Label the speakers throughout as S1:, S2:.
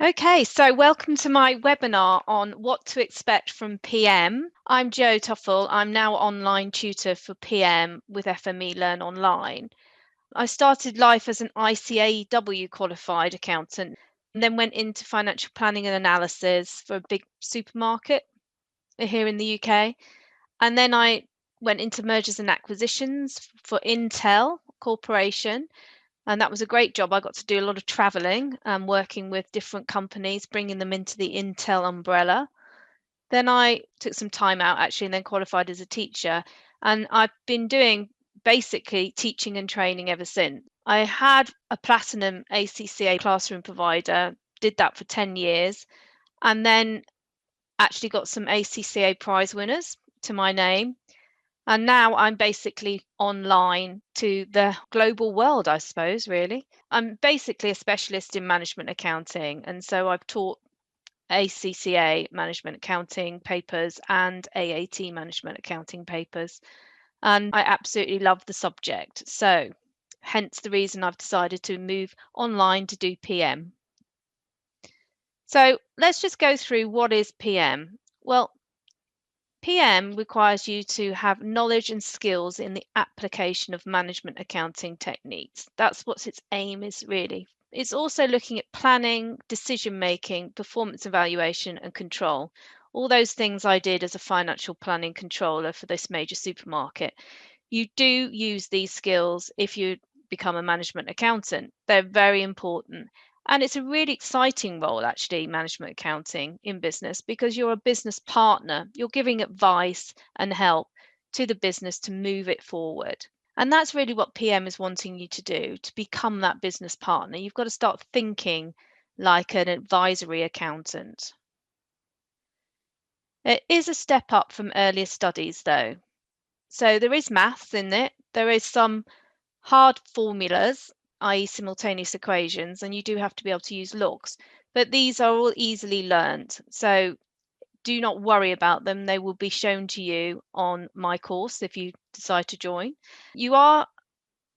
S1: Okay, so welcome to my webinar on what to expect from PM. I'm Jo Tuffle. I'm now online tutor for PM with FME Learn Online. I started life as an ICAEW qualified accountant and then went into financial planning and analysis for a big supermarket here in the UK. And then I went into mergers and acquisitions for Intel Corporation. And that was a great job. I got to do a lot of traveling and working with different companies, bringing them into the Intel umbrella. Then I took some time out actually and then qualified as a teacher. And I've been doing basically teaching and training ever since. I had a platinum ACCA classroom provider, did that for 10 years, and then actually got some ACCA prize winners to my name. And now I'm basically online to the global world, I suppose, really. I'm basically a specialist in management accounting. And so I've taught ACCA management accounting papers and AAT management accounting papers. And I absolutely love the subject. So hence the reason I've decided to move online to do PM. So let's just go through what is PM. Well, PM requires you to have knowledge and skills in the application of management accounting techniques. That's what its aim is really. It's also looking at planning, decision making, performance evaluation, and control. All those things I did as a financial planning controller for this major supermarket. You do use these skills if you become a management accountant. They're very important. And it's a really exciting role, actually, management accounting in business, because you're a business partner. You're giving advice and help to the business to move it forward. And that's really what PM is wanting you to do, to become that business partner. You've got to start thinking like an advisory accountant. It is a step up from earlier studies, though. So there is maths in it. There is some hard formulas, i.e. simultaneous equations, and you do have to be able to use logs, but these are all easily learned. So do not worry about them. They will be shown to you on my course if you decide to join. You are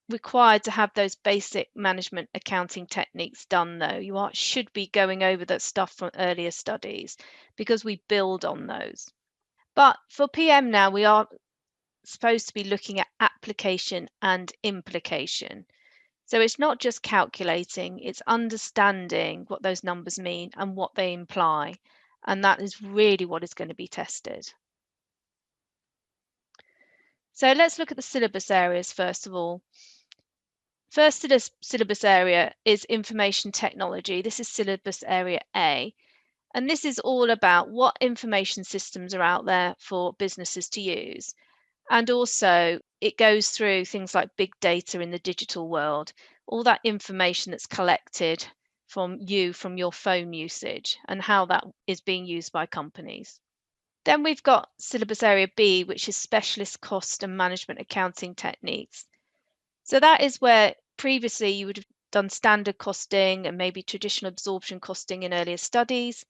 S1: required to have those basic management accounting techniques done though. Should be going over that stuff from earlier studies because we build on those. But for PM now, we are supposed to be looking at application and implication. So it's not just calculating, it's understanding what those numbers mean and what they imply. And that is really what is going to be tested. So let's look at the syllabus areas first of all. First syllabus area is information technology. This is syllabus area A. And this is all about what information systems are out there for businesses to use. And also it goes through things like big data in the digital world, all that information that's collected from your phone usage and how that is being used by companies. Then we've got syllabus area B, which is specialist cost and management accounting techniques. So that is where previously you would have done standard costing and maybe traditional absorption costing in earlier studies.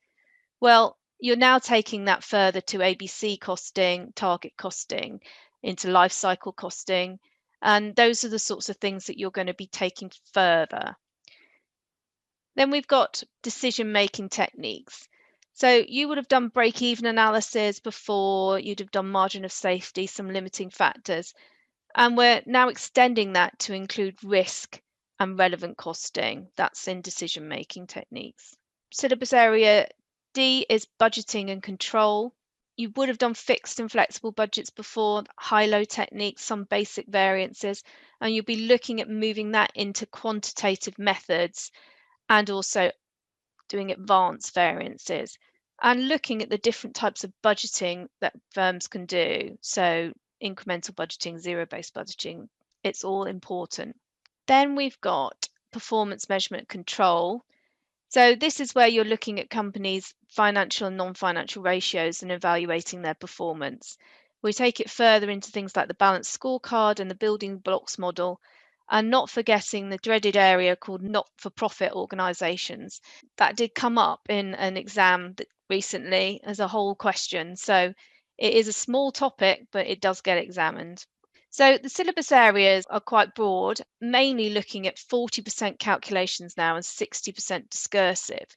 S1: Well, you're now taking that further to ABC costing, target costing, into life cycle costing, and those are the sorts of things that you're going to be taking further. Then we've got decision-making techniques. So you would have done break-even analysis before, you'd have done margin of safety, some limiting factors, and we're now extending that to include risk and relevant costing. That's in decision-making techniques. Syllabus area D is budgeting and control. You would have done fixed and flexible budgets before, high-low techniques, some basic variances, and you'll be looking at moving that into quantitative methods and also doing advanced variances and looking at the different types of budgeting that firms can do. So incremental budgeting, zero-based budgeting, it's all important. Then we've got performance measurement control. So this is where you're looking at companies' financial and non-financial ratios and evaluating their performance. We take it further into things like the balanced scorecard and the building blocks model, and not forgetting the dreaded area called not-for-profit organisations. That did come up in an exam recently as a whole question. So it is a small topic, but it does get examined. So the syllabus areas are quite broad, mainly looking at 40% calculations now and 60% discursive.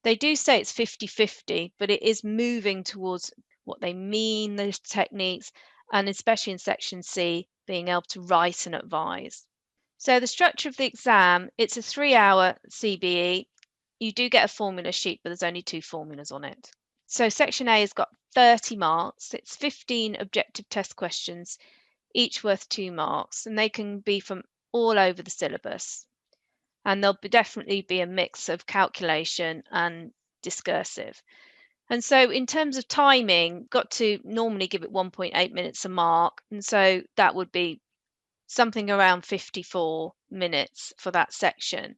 S1: They do say it's 50-50, but it is moving towards what they mean, those techniques, and especially in section C, being able to write and advise. So the structure of the exam, it's a 3-hour CBE. You do get a formula sheet, but there's only 2 formulas on it. So section A has got 30 marks. It's 15 objective test questions, each worth 2 marks, and they can be from all over the syllabus. And there'll definitely be a mix of calculation and discursive. And so in terms of timing, got to normally give it 1.8 minutes a mark. And so that would be something around 54 minutes for that section.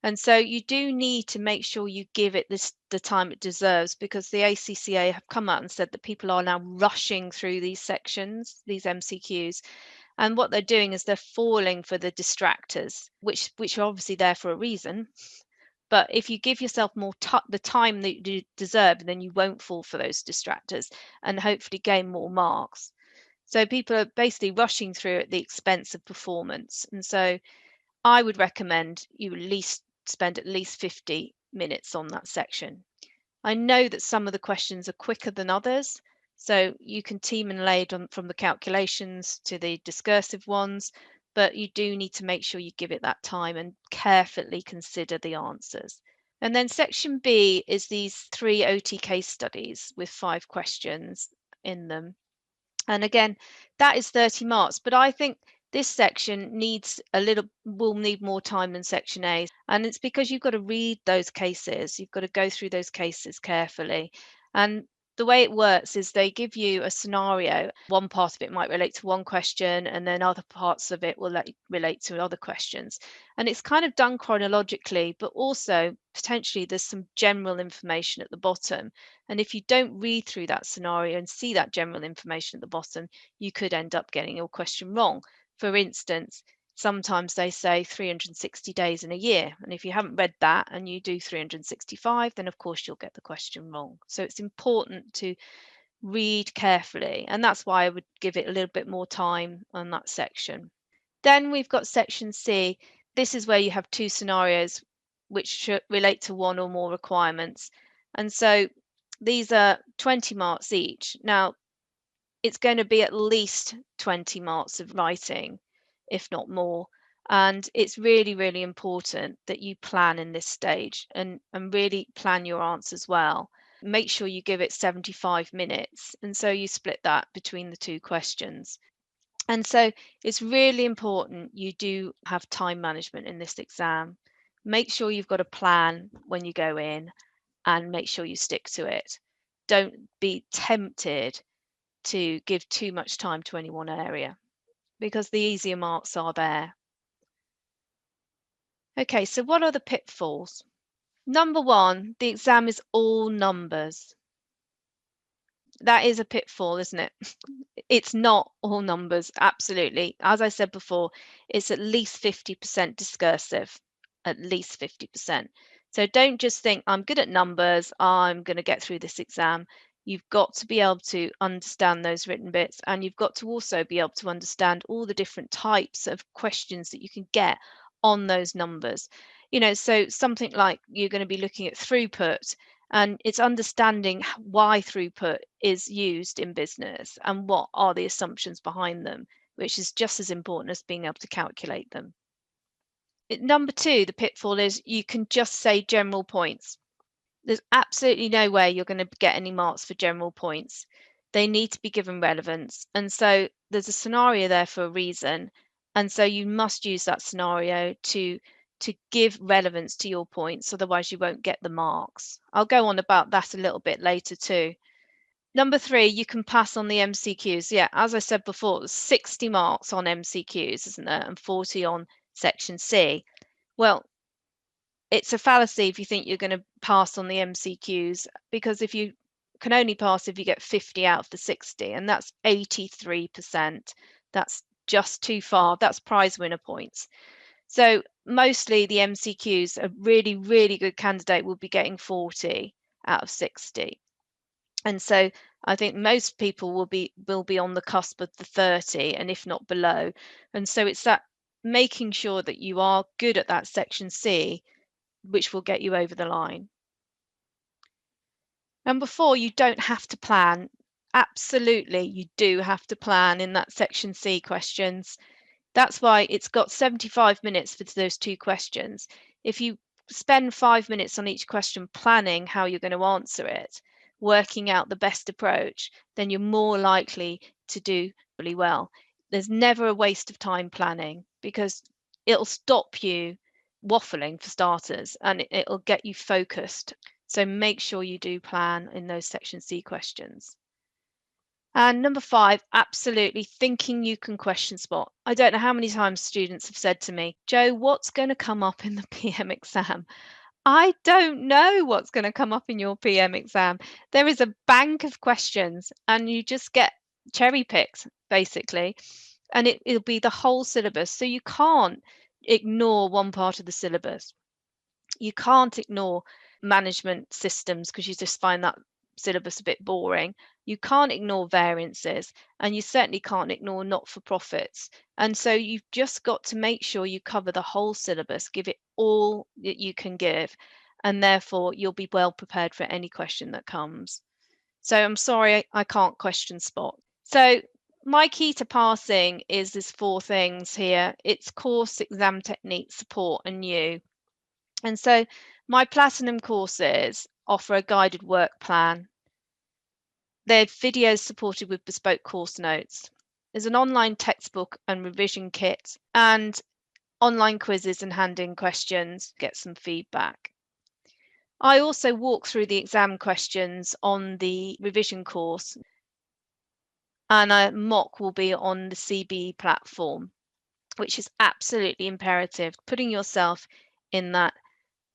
S1: And so you do need to make sure you give it the time it deserves, because the ACCA have come out and said that people are now rushing through these sections, these MCQs. And what they're doing is they're falling for the distractors, which are obviously there for a reason. But if you give yourself more the time that you deserve, then you won't fall for those distractors and hopefully gain more marks. So people are basically rushing through at the expense of performance. And so I would recommend you at least spend at least 50 minutes on that section. I know that some of the questions are quicker than others, so you can team and laid on from the calculations to the discursive ones, but you do need to make sure you give it that time and carefully consider the answers. And then section B is these 3 OT case studies with 5 questions in them. And again, that is 30 marks, but I think this section will need more time than section A. And it's because you've got to read those cases. You've got to go through those cases carefully. And the way it works is they give you a scenario. One part of it might relate to one question, and then other parts of it will relate to other questions. And it's kind of done chronologically, but also potentially there's some general information at the bottom. And if you don't read through that scenario and see that general information at the bottom, you could end up getting your question wrong. For instance, sometimes they say 360 days in a year. And if you haven't read that and you do 365, then of course you'll get the question wrong. So it's important to read carefully. And that's why I would give it a little bit more time on that section. Then we've got section C. This is where you have 2 scenarios which relate to one or more requirements. And so these are 20 marks each. Now, it's going to be at least 20 marks of writing, if not more. And it's really, really important that you plan in this stage and really plan your answers well. Make sure you give it 75 minutes. And so you split that between the 2 questions. And so it's really important you do have time management in this exam. Make sure you've got a plan when you go in and make sure you stick to it. Don't be tempted to give too much time to any one area, because the easier marks are there. Okay, so what are the pitfalls? Number 1, the exam is all numbers. That is a pitfall, isn't it? It's not all numbers, absolutely. As I said before, it's at least 50% discursive, at least 50%. So don't just think, I'm good at numbers, I'm going to get through this exam. You've got to be able to understand those written bits, and you've got to also be able to understand all the different types of questions that you can get on those numbers. So something like you're going to be looking at throughput, and it's understanding why throughput is used in business and what are the assumptions behind them, which is just as important as being able to calculate them. Number 2, the pitfall is you can just say general points. There's absolutely no way you're going to get any marks for general points. They need to be given relevance. And so there's a scenario there for a reason. And so you must use that scenario to give relevance to your points, otherwise you won't get the marks. I'll go on about that a little bit later too. Number 3, you can pass on the MCQs. Yeah, as I said before, there's 60 marks on MCQs, isn't there? And 40 on section C. Well, it's a fallacy if you think you're going to pass on the MCQs, because if you can only pass if you get 50 out of the 60, and that's 83%. That's just too far. That's prize winner points. So mostly the MCQs, a really, really good candidate will be getting 40 out of 60. And so I think most people will be on the cusp of the 30, and if not below. And so it's that making sure that you are good at that section C, which will get you over the line. Number 4, you don't have to plan. Absolutely, you do have to plan in that section C questions. That's why it's got 75 minutes for those 2 questions. If you spend 5 minutes on each question planning how you're going to answer it, working out the best approach, then you're more likely to do really well. There's never a waste of time planning because it'll stop you waffling for starters, and it'll get you focused. So make sure you do plan in those section C questions. And number 5, absolutely thinking you can question spot. I don't know how many times students have said to me, Jo, what's going to come up in the PM exam? I don't know what's going to come up in your PM exam. There is a bank of questions and you just get cherry picked, basically, and it'll be the whole syllabus. So you can't ignore one part of the syllabus. You can't ignore management systems because you just find that syllabus a bit boring. You can't ignore variances, and you certainly can't ignore not-for-profits. And so you've just got to make sure you cover the whole syllabus, give it all that you can give, and therefore you'll be well prepared for any question that comes. So I'm sorry, I can't question spot. So my key to passing is there's 4 things here. It's course, exam technique, support, and you. And so my platinum courses offer a guided work plan. They're videos supported with bespoke course notes. There's an online textbook and revision kit and online quizzes and hand-in questions, get some feedback. I also walk through the exam questions on the revision course, and a mock will be on the CBE platform, which is absolutely imperative, putting yourself in that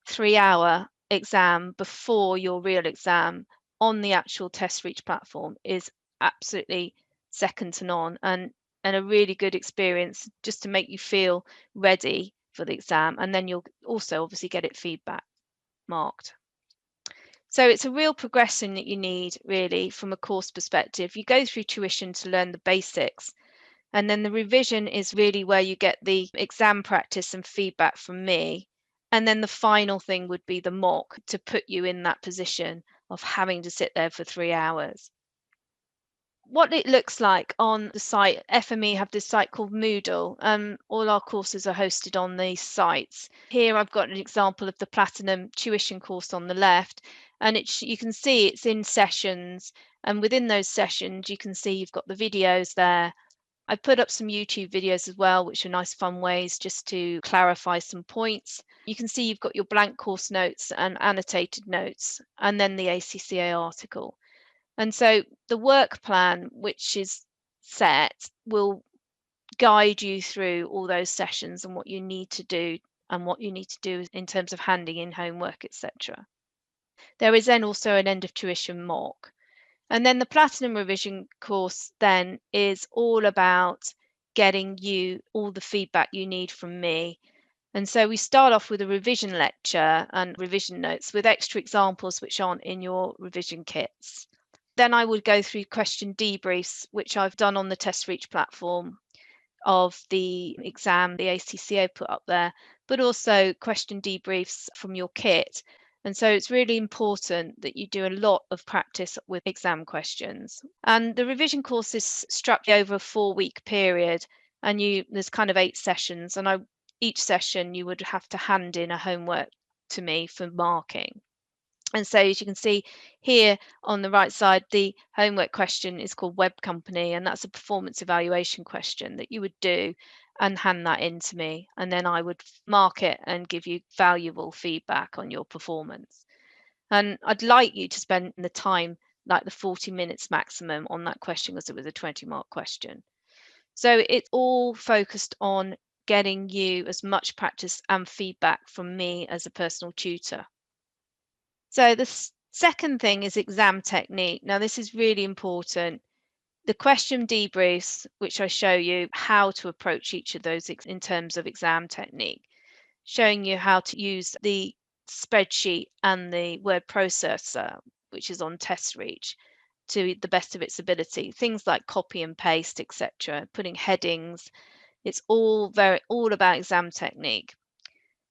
S1: 3-hour exam before your real exam on the actual test reach platform is absolutely second to none, and a really good experience just to make you feel ready for the exam, and then you'll also obviously get it feedback marked. So it's a real progression that you need really from a course perspective. You go through tuition to learn the basics, and then the revision is really where you get the exam practice and feedback from me. And then the final thing would be the mock to put you in that position of having to sit there for 3 hours. What it looks like on the site, FME have this site called Moodle. All our courses are hosted on these sites. Here I've got an example of the Platinum tuition course on the left, and you can see it's in sessions, and within those sessions you can see you've got the videos there. I put up some YouTube videos as well, which are nice fun ways just to clarify some points. You can see you've got your blank course notes and annotated notes, and then the ACCA article. And so the work plan, which is set, will guide you through all those sessions and what you need to do and what you need to do in terms of handing in homework, etc. There is then also an end of tuition mock. And then the Platinum Revision course then is all about getting you all the feedback you need from me. And so we start off with a revision lecture and revision notes with extra examples which aren't in your revision kits. Then I would go through question debriefs, which I've done on the Test Reach platform of the exam the ACCA put up there, but also question debriefs from your kit. And so it's really important that you do a lot of practice with exam questions. And the revision course is structured over a 4-week period, and there's kind of 8 sessions, and each session you would have to hand in a homework to me for marking. And so as you can see here on the right side, the homework question is called Web Company, and that's a performance evaluation question that you would do and hand that in to me. And then I would mark it and give you valuable feedback on your performance. And I'd like you to spend the time, like the 40 minutes maximum on that question, because it was a 20-mark question. So it's all focused on getting you as much practice and feedback from me as a personal tutor. So the second thing is exam technique. Now, this is really important. The question debriefs, which I show you how to approach each of those in terms of exam technique, showing you how to use the spreadsheet and the word processor, which is on Test Reach, to the best of its ability. Things like copy and paste, etc., putting headings. It's all about exam technique.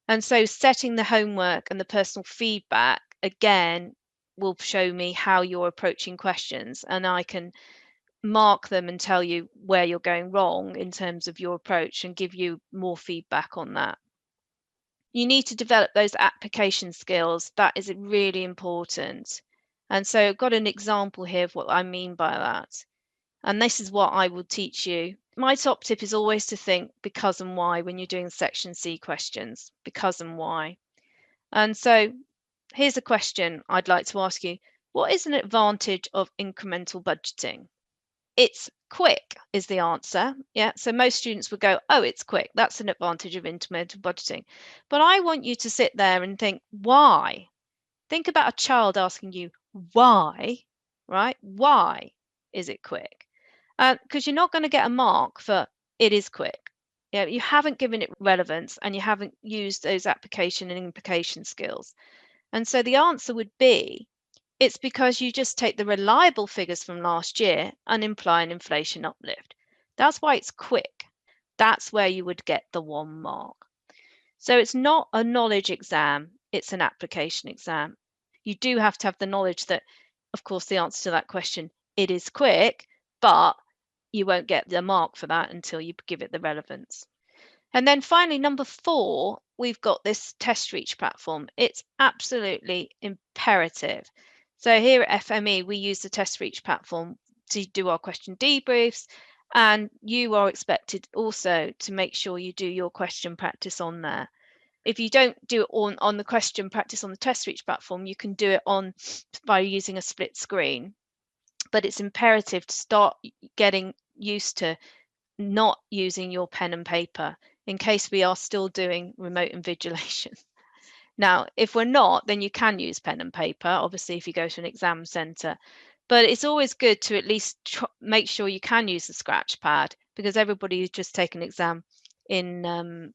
S1: And so setting the homework and the personal feedback, again, will show me how you're approaching questions, and I can mark them and tell you where you're going wrong in terms of your approach and give you more feedback on that. You need to develop those application skills. That is really important. And so I've got an example here of what I mean by that. And this is what I will teach you. My top tip is always to think because and why when you're doing section C questions, because and why. And so here's a question I'd like to ask you. What is an advantage of incremental budgeting? It's quick is the answer. Yeah, so most students would go, oh, it's quick. That's an advantage of incremental budgeting. But I want you to sit there and think, why? Think about a child asking you, why, right? Why is it quick? Because you're not going to get a mark for it is quick. Yeah, you haven't given it relevance and you haven't used those application and implication skills. And so the answer would be, it's because you just take the reliable figures from last year and imply an inflation uplift. That's why it's quick. That's where you would get the 1 mark. So it's not a knowledge exam, it's an application exam. You do have to have the knowledge that, of course, the answer to that question, it is quick, but you won't get the mark for that until you give it the relevance. And then finally, number 4, we've got this test reach platform. It's absolutely imperative. So here at FME, we use the test reach platform to do our question debriefs, and you are expected also to make sure you do your question practice on there. If you don't do it on the question practice on the test reach platform, you can do it by using a split screen. But it's imperative to start getting used to not using your pen and paper in case we are still doing remote invigilation. Now, if we're not, then you can use pen and paper, obviously, if you go to an exam centre. But it's always good to at least make sure you can use the scratch pad, because everybody who's just taken an exam in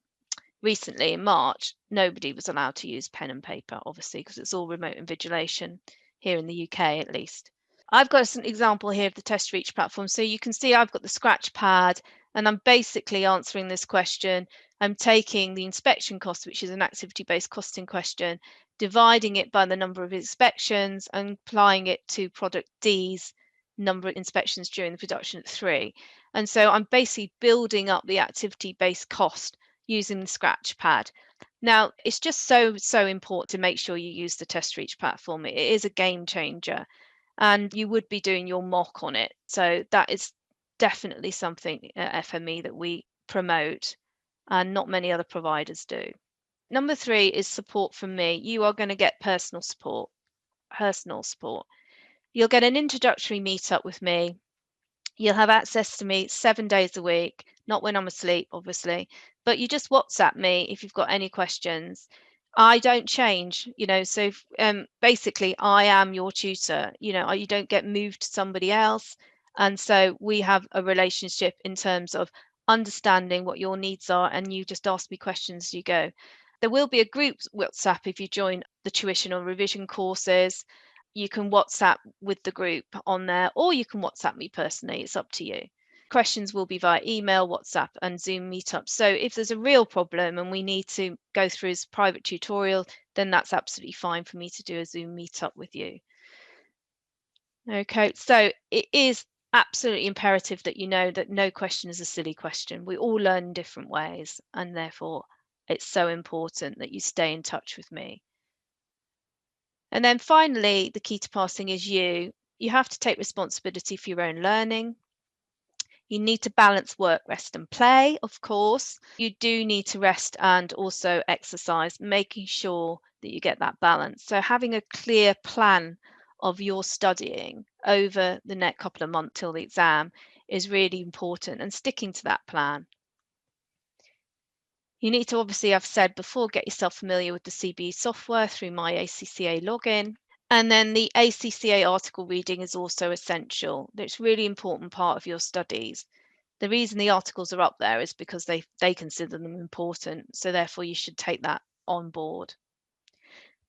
S1: recently in March, nobody was allowed to use pen and paper, obviously, because it's all remote invigilation here in the UK at least. I've got an example here of the test reach platform. So you can see I've got the scratch pad and I'm basically answering this question. I'm taking the inspection cost, which is an activity-based costing question, dividing it by the number of inspections and applying it to product D's number of inspections during the production at 3. And so I'm basically building up the activity-based cost using the scratch pad. Now, it's just so important to make sure you use the test reach platform. It is a game changer. And you would be doing your mock on it. So that is definitely something at FME that we promote and not many other providers do. Number 3 is support from me. You are going to get personal support. You'll get an introductory meetup with me. You'll have access to me 7 days a week, not when I'm asleep, obviously, but you just WhatsApp me if you've got any questions. I don't change, so basically I am your tutor, you don't get moved to somebody else. And so we have a relationship in terms of understanding what your needs are, and you just ask me questions as you go. There will be a group WhatsApp if you join the tuition or revision courses. You can WhatsApp with the group on there, or you can WhatsApp me personally. It's up to you. Questions will be via email, WhatsApp, and Zoom meetups. So if there's a real problem and we need to go through his private tutorial, then that's absolutely fine for me to do a Zoom meetup with you. Okay, so it is absolutely imperative that you know that no question is a silly question. We all learn in different ways, and therefore it's so important that you stay in touch with me. And then finally, the key to passing is you. You have to take responsibility for your own learning. You need to balance work, rest and play, of course. You do need to rest and also exercise, making sure that you get that balance. So having a clear plan of your studying over the next couple of months till the exam is really important, and sticking to that plan. You need to, obviously, I've said before, get yourself familiar with the CBE software through MyACCA login. And then the ACCA article reading is also essential. It's a really important part of your studies. The reason the articles are up there is because they consider them important. So therefore you should take that on board.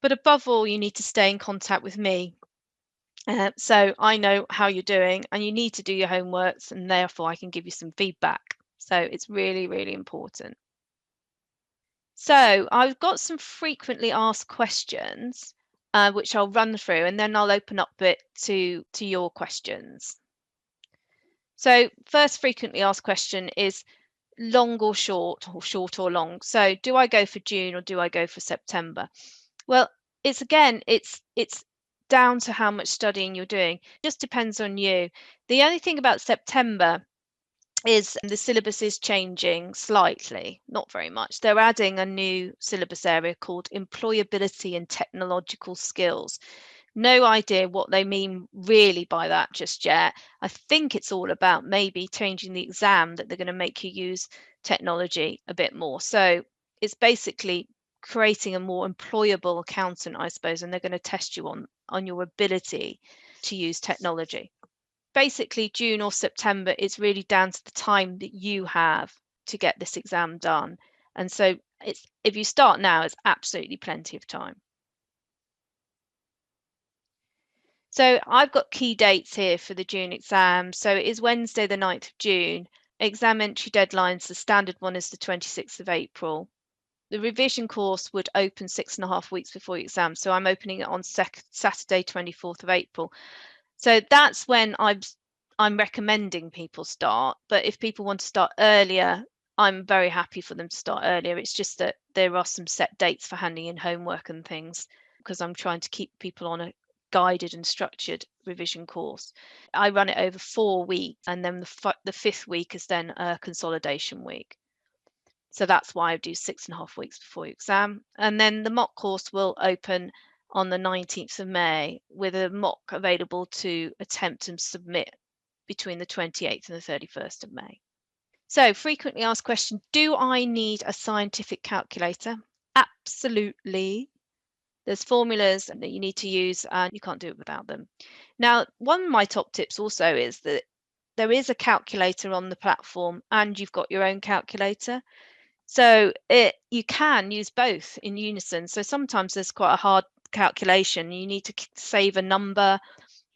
S1: But above all, you need to stay in contact with me. So I know how you're doing, and you need to do your homeworks, and therefore I can give you some feedback. So it's really, really important. So I've got some frequently asked questions. which I'll run through, and then I'll open up it to your questions. So first frequently asked question is long or short or long. So do I go for June or do I go for September? Well, it's down to how much studying you're doing. It just depends on you. The only thing about September is the syllabus is changing slightly, not very much. They're adding a new syllabus area called employability and technological skills. No idea what they mean really by that just yet. I think it's all about maybe changing the exam, that they're going to make you use technology a bit more. So it's basically creating a more employable accountant, I suppose, and they're going to test you on your ability to use technology. Basically, June or September is really down to the time that you have to get this exam done. And so if you start now, it's absolutely plenty of time. So I've got key dates here for the June exam. So it is Wednesday, the 9th of June. Exam entry deadlines, the standard one is the 26th of April. The revision course would open 6.5 weeks before your exam. So I'm opening it on Saturday, 24th of April. So that's when I'm recommending people start. But if people want to start earlier, I'm very happy for them to start earlier. It's just that there are some set dates for handing in homework and things, because I'm trying to keep people on a guided and structured revision course. I run it over 4 weeks, and then the 5th week is then a consolidation week. So that's why I do 6.5 weeks before your exam. And then the mock course will open on the 19th of May, with a mock available to attempt and submit between the 28th and the 31st of May. So frequently asked question, do I need a scientific calculator? Absolutely. There's formulas that you need to use and you can't do it without them. Now, one of my top tips also is that there is a calculator on the platform and you've got your own calculator. So you can use both in unison. So sometimes there's quite a hard calculation. You need to save a number,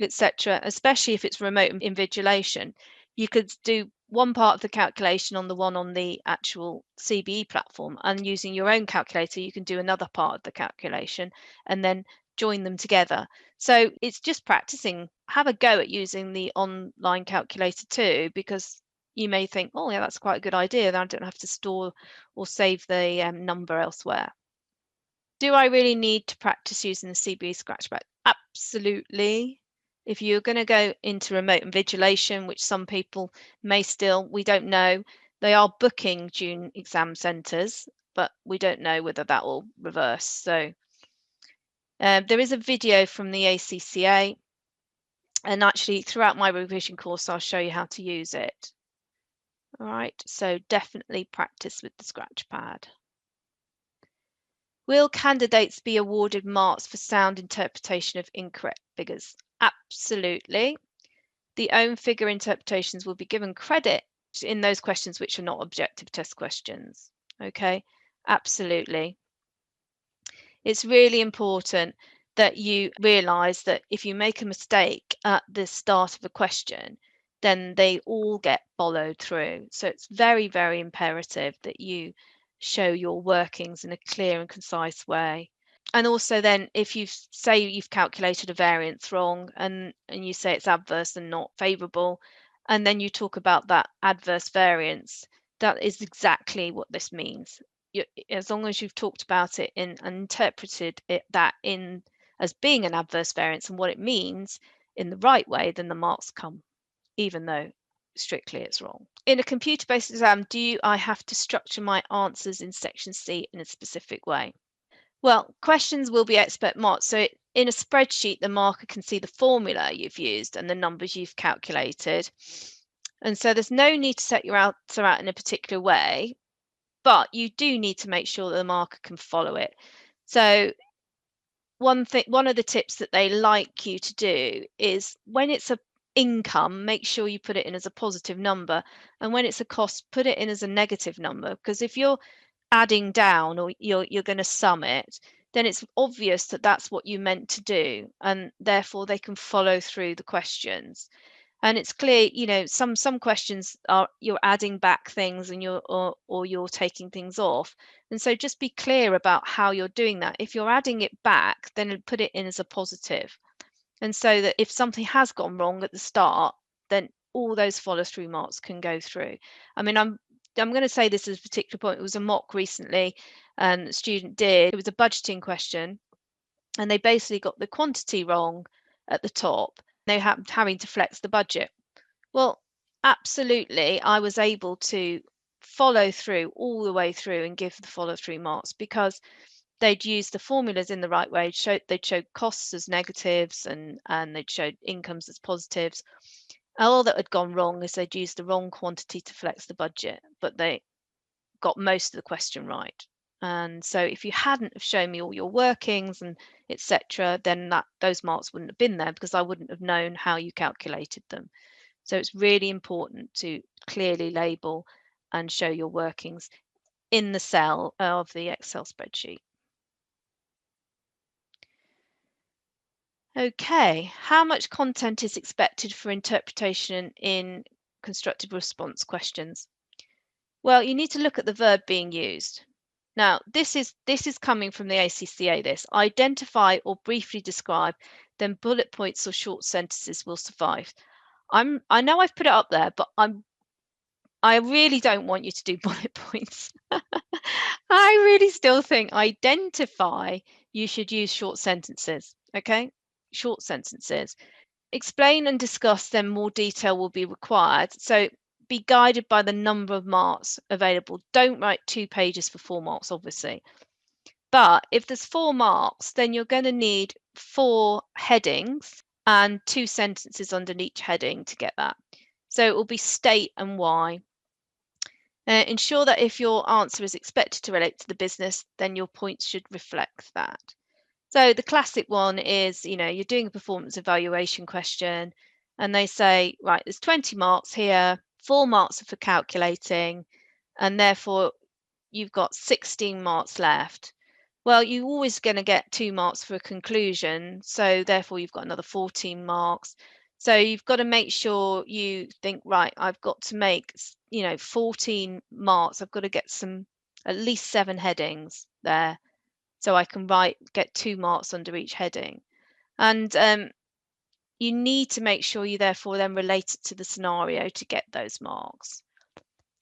S1: etc., especially if it's remote invigilation. You could do one part of the calculation on the one on the actual CBE platform, and using your own calculator, you can do another part of the calculation and then join them together. So it's just practicing. Have a go at using the online calculator too, because you may think, oh yeah, that's quite a good idea. Then I don't have to store or save the number elsewhere. Do I really need to practice using the CBE Scratchpad? Absolutely. If you're going to go into remote invigilation, which some people may still, we don't know, they are booking June exam centres, but we don't know whether that will reverse. So there is a video from the ACCA, and actually throughout my revision course, I'll show you how to use it. All right, so definitely practice with the Scratchpad. Will candidates be awarded marks for sound interpretation of incorrect figures? Absolutely. The own figure interpretations will be given credit in those questions which are not objective test questions. Okay, absolutely. It's really important that you realise that if you make a mistake at the start of a question, then they all get followed through. So it's very, very imperative that you show your workings in a clear and concise way. And also then if you say you've calculated a variance wrong and you say it's adverse and not favourable, and then you talk about that adverse variance, that is exactly what this means. As long as you've talked about it and interpreted that in as being an adverse variance and what it means in the right way, then the marks come, even though strictly it's wrong. In a computer-based exam, I have to structure my answers in section C in a specific way? Well, questions will be expert marked. So in a spreadsheet, the marker can see the formula you've used and the numbers you've calculated. And so there's no need to set your answer out in a particular way, but you do need to make sure that the marker can follow it. So one of the tips that they like you to do is when it's a income, make sure you put it in as a positive number, and when it's a cost, put it in as a negative number, because if you're adding down or you're going to sum it, then it's obvious that that's what you meant to do, and therefore they can follow through the questions. And it's clear, you know, some questions are you're adding back things and or you're taking things off. And so just be clear about how you're doing that. If you're adding it back, then put it in as a positive. And so that if something has gone wrong at the start, then all those follow through marks can go through. I mean, I'm going to say this as a particular point. It was a mock recently, and the student did. It was a budgeting question, and they basically got the quantity wrong at the top. They having to flex the budget. Well, absolutely, I was able to follow through all the way through and give the follow through marks because they'd used the formulas in the right way. They'd showed costs as negatives and they'd showed incomes as positives. All that had gone wrong is they'd used the wrong quantity to flex the budget, but they got most of the question right. And so if you hadn't have shown me all your workings and etc., then those marks wouldn't have been there because I wouldn't have known how you calculated them. So it's really important to clearly label and show your workings in the cell of the Excel spreadsheet. Okay, how much content is expected for interpretation in constructive response questions? Well, you need to look at the verb being used. Now, this is coming from the ACCA, this. Identify or briefly describe, then bullet points or short sentences will suffice. I know I've put it up there, but I really don't want you to do bullet points. I really still think identify, you should use short sentences, okay? Short sentences. Explain and discuss, then more detail will be required. So be guided by the number of marks available. Don't write 2 pages for 4 marks, obviously. But if there's 4 marks, then you're going to need 4 headings and 2 sentences underneath each heading to get that. So it will be state and why. Ensure that if your answer is expected to relate to the business, then your points should reflect that. So the classic one is, you know, you're doing a performance evaluation question and they say, right, there's 20 marks here, 4 marks are for calculating, and therefore you've got 16 marks left. Well, you're always going to get 2 marks for a conclusion, so therefore you've got another 14 marks. So you've got to make sure you think, right, I've got to make, you know, 14 marks. I've got to get at least 7 headings there. So I can get 2 marks under each heading. And you need to make sure you therefore then relate it to the scenario to get those marks.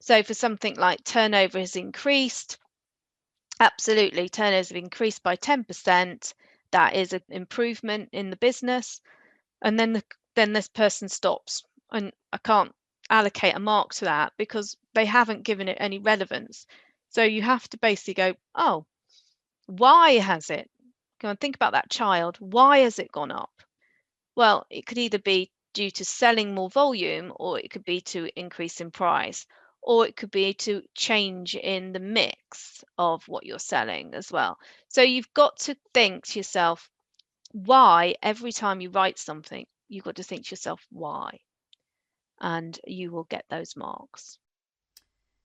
S1: So for something like turnover has increased, absolutely, turnovers have increased by 10%. That is an improvement in the business. And then this person stops, and I can't allocate a mark to that because they haven't given it any relevance. So you have to basically go, oh, why has it? Go and think about that child. Why has it gone up? Well, it could either be due to selling more volume, or it could be to increase in price, or it could be to change in the mix of what you're selling as well. So you've got to think to yourself, why? Every time you write something, you've got to think to yourself, why? And you will get those marks.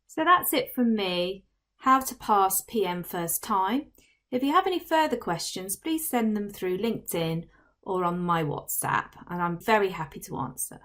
S2: So that's it from me. How to pass PM first time. If you have any further questions, please send them through LinkedIn or on my WhatsApp, and I'm very happy to answer.